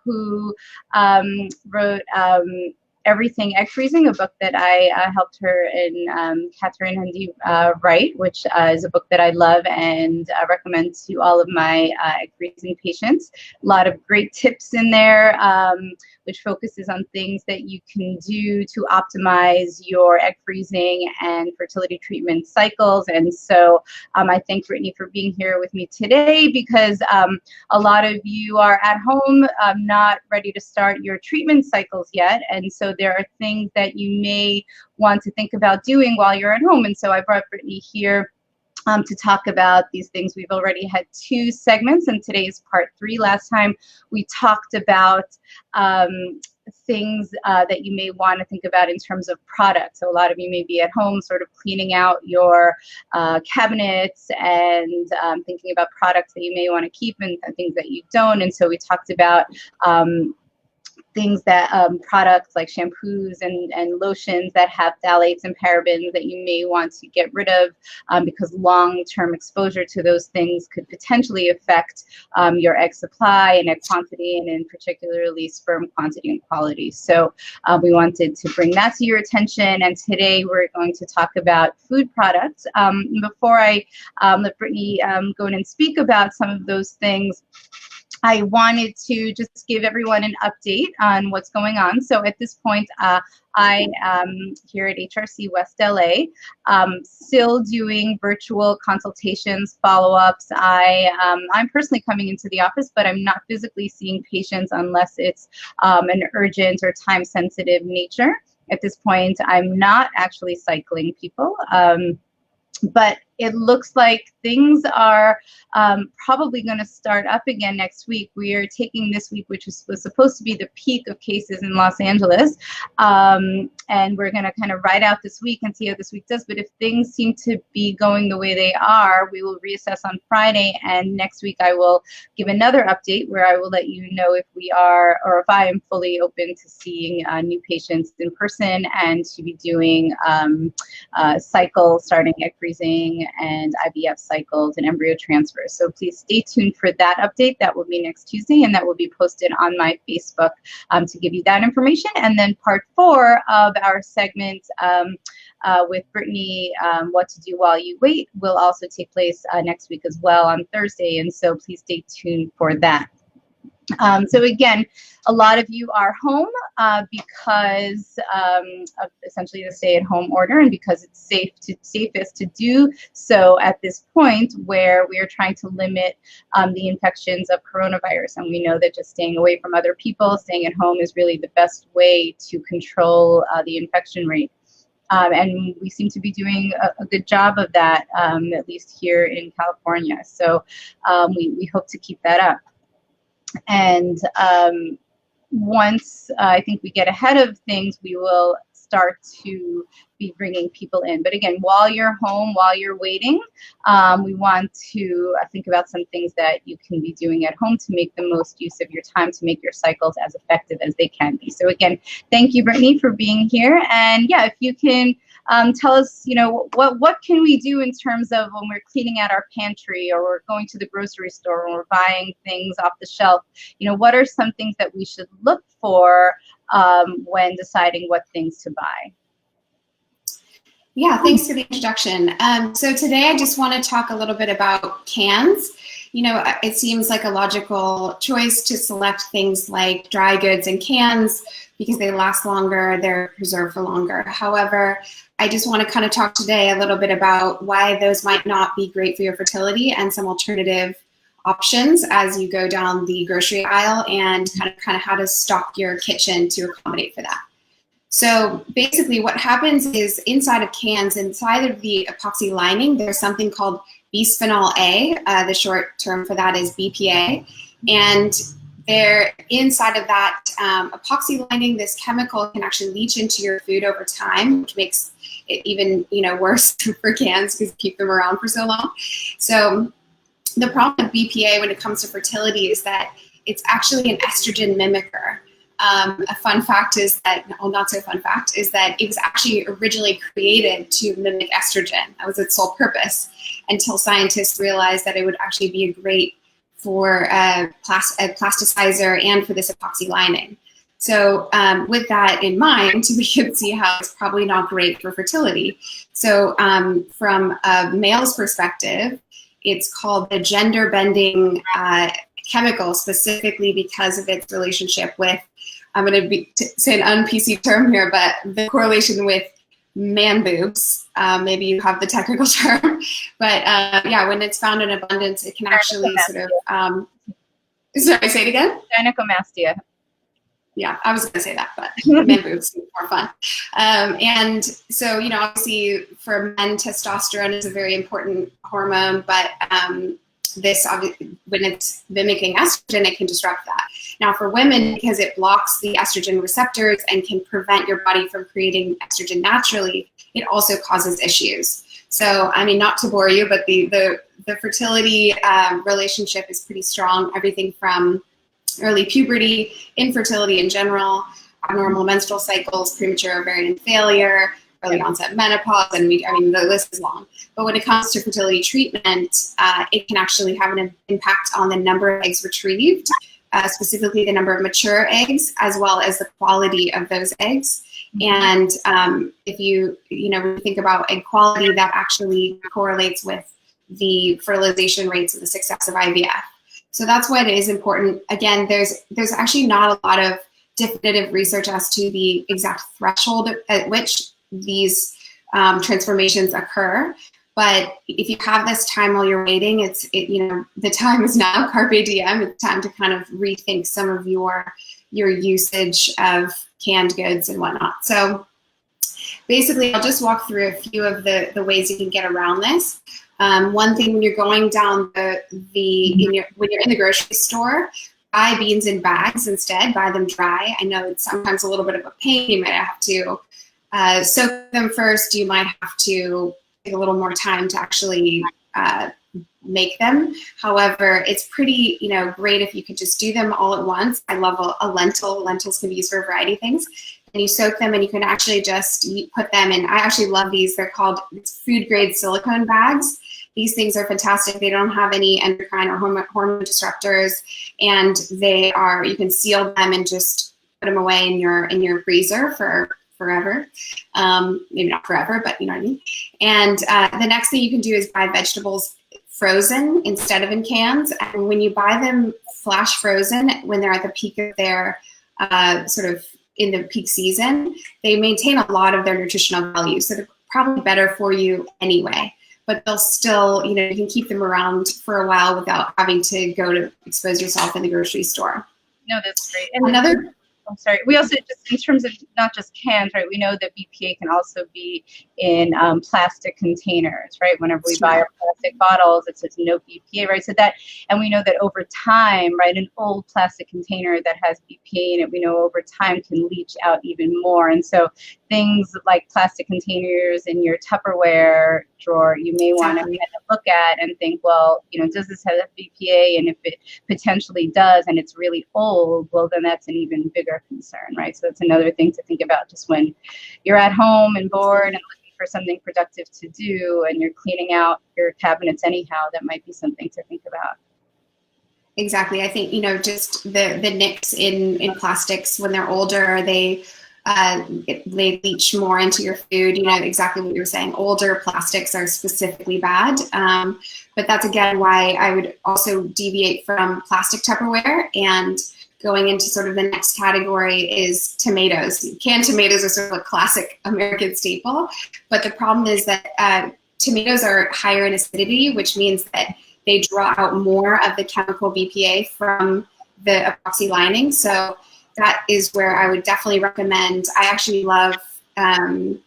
who wrote Everything Egg Freezing, a book that I helped her and Catherine Hundy write, which is a book that I love and recommend to all of my egg freezing patients. A lot of great tips in there, which focuses on things that you can do to optimize your egg freezing and fertility treatment cycles. And so I thank Brittany for being here with me today, because a lot of you are at home, not ready to start your treatment cycles yet. And so there are things that you may want to think about doing while you're at home. And so I brought Brittany here to talk about these things. We've already had 2 segments, and today is part 3. Last time we talked about things that you may want to think about in terms of products. So a lot of you may be at home sort of cleaning out your cabinets and thinking about products that you may want to keep and things that you don't. And so we talked about things that products like shampoos and lotions that have phthalates and parabens that you may want to get rid of, because long-term exposure to those things could potentially affect your egg supply and egg quantity, and in particularly sperm quantity and quality. So we wanted to bring that to your attention, and today we're going to talk about food products. Before I let Brittany go in and speak about some of those things, I wanted to just give everyone an update on what's going on. So at this point, I am here at HRC West LA, still doing virtual consultations, follow-ups. I'm personally coming into the office, but I'm not physically seeing patients unless it's an urgent or time-sensitive nature. At this point, I'm not actually cycling people. But it looks like things are probably going to start up again next week. We are taking this week, which was supposed to be the peak of cases in Los Angeles, and we're going to kind of ride out this week and see how this week does. But if things seem to be going the way they are, we will reassess on Friday, and next week I will give another update where I will let you know if we are, or if I am fully open to seeing new patients in person and to be doing starting egg freezing and IVF cycles and embryo transfers. So please stay tuned for that update. That will be next Tuesday, and that will be posted on my Facebook to give you that information. And then part 4 of our segment with Brittany, What to Do While You Wait, will also take place next week as well on Thursday. And so please stay tuned for that. So again, a lot of you are home because of essentially the stay-at-home order, and because it's safest to do so at this point where we are trying to limit the infections of coronavirus. And we know that just staying away from other people, staying at home, is really the best way to control the infection rate. And we seem to be doing a good job of that, at least here in California. So we hope to keep that up. And once I think we get ahead of things, we will start to be bringing people in. But again, while you're home, while you're waiting, we want to think about some things that you can be doing at home to make the most use of your time, to make your cycles as effective as they can be. So again, thank you, Brittany, for being here. And yeah, if you can tell us, you know, what can we do in terms of when we're cleaning out our pantry, or we're going to the grocery store, or we're buying things off the shelf, you know, what are some things that we should look for when deciding what things to buy? Yeah, thanks for the introduction. So today I just want to talk a little bit about cans. You know, it seems like a logical choice to select things like dry goods and cans because they last longer, they're preserved for longer. However, I just want to kind of talk today a little bit about why those might not be great for your fertility, and some alternative options as you go down the grocery aisle, and kind of how to stock your kitchen to accommodate for that. So basically what happens is, inside of cans, inside of the epoxy lining, there's something called bisphenol A. The short term for that is BPA. And there, inside of that epoxy lining, this chemical can actually leach into your food over time, which makes it even, you know, worse for cans because you keep them around for so long. So the problem with BPA when it comes to fertility is that it's actually an estrogen mimicker. A fun fact is that, well, not so fun fact, is that it was actually originally created to mimic estrogen. That was its sole purpose, until scientists realized that it would actually be a great for a plasticizer and for this epoxy lining. So with that in mind, we can see how it's probably not great for fertility. So from a male's perspective, it's called the gender bending chemical, specifically because of its relationship with, I'm going to say an un-PC term here, but the correlation with man boobs. Maybe you have the technical term, but yeah, when it's found in abundance, it can actually sort of, sorry, say it again? Gynecomastia. Yeah, I was going to say that, but man boobs seem more fun. And so, you know, obviously for men, testosterone is a very important hormone, but this, when it's mimicking estrogen, it can disrupt that. Now for women, because it blocks the estrogen receptors and can prevent your body from creating estrogen naturally, it also causes issues. So, I mean, not to bore you, but the fertility relationship is pretty strong. Everything from early puberty, infertility in general, abnormal menstrual cycles, premature ovarian failure, early onset menopause, and I mean, the list is long. But when it comes to fertility treatment, it can actually have an impact on the number of eggs retrieved, specifically the number of mature eggs, as well as the quality of those eggs. And if you think about egg quality, that actually correlates with the fertilization rates and the success of IVF. So that's why it is important. Again, there's actually not a lot of definitive research as to the exact threshold at which these transformations occur. But if you have this time while you're waiting, the time is now, carpe diem. It's time to kind of rethink some of your usage of canned goods and whatnot. So basically, I'll just walk through a few of the ways you can get around this. One thing, when you're going down when you're in the grocery store, buy beans in bags instead. Buy them dry. I know it's sometimes a little bit of a pain. You might have to soak them first. You might have to take a little more time to actually make them. However, it's pretty great if you could just do them all at once. I love a lentil. Lentils can be used for a variety of things. And you soak them, and you can actually just put them in. I actually love these. They're called food grade silicone bags. These things are fantastic. They don't have any endocrine or hormone disruptors, and you can seal them and just put them away in your freezer for forever. Maybe not forever, but you know what I mean. And the next thing you can do is buy vegetables frozen instead of in cans. And when you buy them flash frozen, when they're at the peak of their sort of in the peak season, they maintain a lot of their nutritional value. So they're probably better for you anyway. But they'll still, you can keep them around for a while without having to go to expose yourself in the grocery store. No, that's great. And I'm sorry. We also, just in terms of not just cans, right? We know that BPA can also be in plastic containers, right? Whenever we buy our plastic bottles, it says no BPA, right? So and we know that over time, right, an old plastic container that has BPA in it, we know over time can leach out even more. And so things like plastic containers in your Tupperware drawer, you may want to look at and think, well, does this have BPA? And if it potentially does, and it's really old, well, then that's an even bigger concern, right? So that's another thing to think about, just when you're at home and bored and looking for something productive to do, and you're cleaning out your cabinets anyhow, that might be something to think about. Exactly. I think, just the nicks in plastics when they're older, they leach more into your food. Exactly what you were saying. Older plastics are specifically bad. But that's, again, why I would also deviate from plastic Tupperware, and going into sort of the next category is tomatoes. Canned tomatoes are sort of a classic American staple, but the problem is that tomatoes are higher in acidity, which means that they draw out more of the chemical BPA from the epoxy lining. So that is where I would definitely recommend. I actually love putting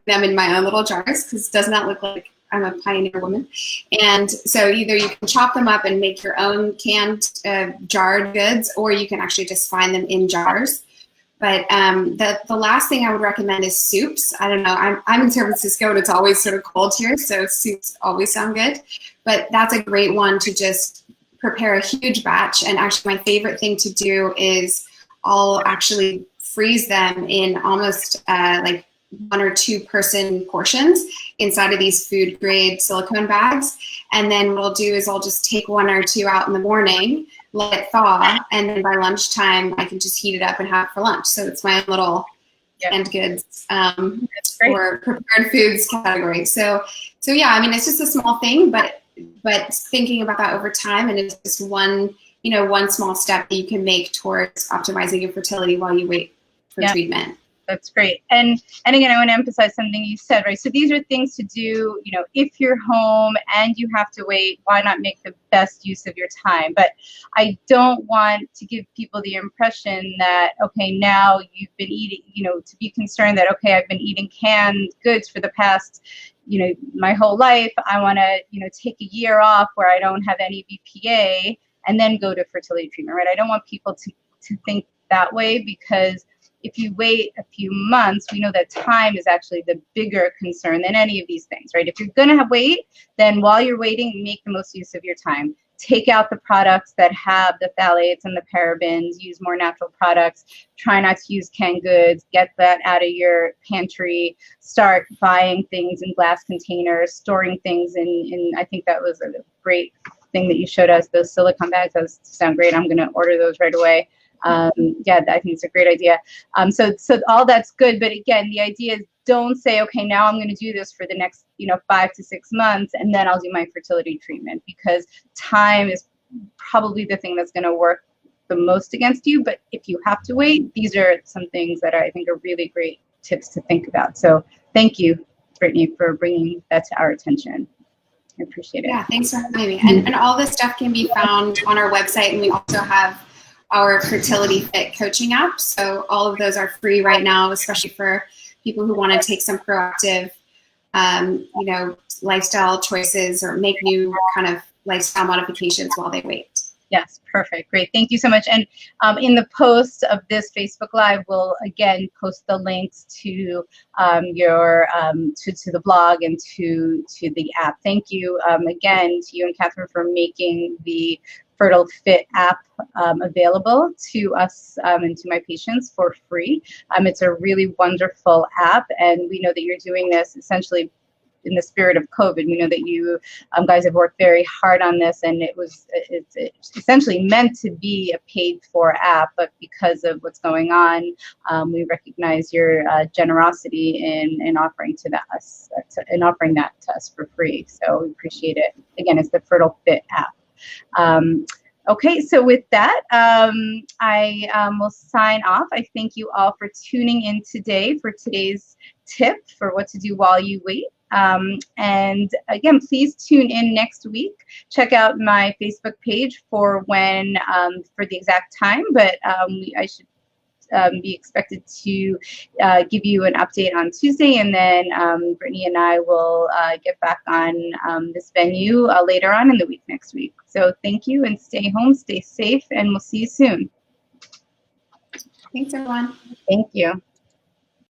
them in my own little jars, because it does not look like I'm a pioneer woman. And so either you can chop them up and make your own canned jarred goods, or you can actually just find them in jars. But the last thing I would recommend is soups. I don't know, I'm in San Francisco and it's always sort of cold here, so soups always sound good. But that's a great one to just prepare a huge batch. And actually my favorite thing to do is I'll actually freeze them in almost like 1 or 2 person portions inside of these food grade silicone bags. And then what I'll do is I'll just take 1 or 2 out in the morning, let it thaw, and then by lunchtime I can just heat it up and have it for lunch. So it's my little canned goods or prepared foods category. So yeah, I mean, it's just a small thing, but thinking about that over time, and it's just one small step that you can make towards optimizing your fertility while you wait for treatment. That's great. And again, I want to emphasize something you said, right? So these are things to do, if you're home and you have to wait, why not make the best use of your time? But I don't want to give people the impression that, okay, now you've been eating, to be concerned that, okay, I've been eating canned goods for the past, my whole life. I want to, take a year off where I don't have any BPA and then go to fertility treatment, right? I don't want people to think that way, because if you wait a few months, we know that time is actually the bigger concern than any of these things, right? If you're going to wait, then while you're waiting, make the most use of your time. Take out the products that have the phthalates and the parabens, use more natural products, try not to use canned goods, get that out of your pantry, start buying things in glass containers, storing things in I think that was a great thing that you showed us, those silicone bags. Those sound great. I'm going to order those right away. Yeah, I think it's a great idea. So all that's good. But again, the idea is, don't say, okay, now I'm going to do this for the next, 5 to 6 months, and then I'll do my fertility treatment, because time is probably the thing that's going to work the most against you. But if you have to wait, these are some things that I think are really great tips to think about. So thank you, Brittany, for bringing that to our attention. I appreciate it. Yeah, thanks for having me. And all this stuff can be found on our website, and we also have our Fertility Fit coaching app. So all of those are free right now, especially for people who want to take some proactive, lifestyle choices or make new kind of lifestyle modifications while they wait. Yes, perfect. Great. Thank you so much. And in the post of this Facebook Live, we'll again post the links to your to the blog and to the app. Thank you again to you and Catherine for making the Fertile Fit app available to us and to my patients for free. It's a really wonderful app, and we know that you're doing this essentially in the spirit of COVID. We know that you guys have worked very hard on this, and it's essentially meant to be a paid-for app, but because of what's going on, we recognize your generosity in offering us to us for free. So we appreciate it. Again, it's the Fertile Fit app. Okay, so with that, I will sign off. I thank you all for tuning in today for today's tip for what to do while you wait. And again, please tune in next week. Check out my Facebook page for for the exact time, but I should be expected to give you an update on Tuesday, and then Brittany and I will get back on this venue later on in the week next week. So thank you, and stay home, stay safe, and we'll see you soon. Thanks, everyone. Thank you.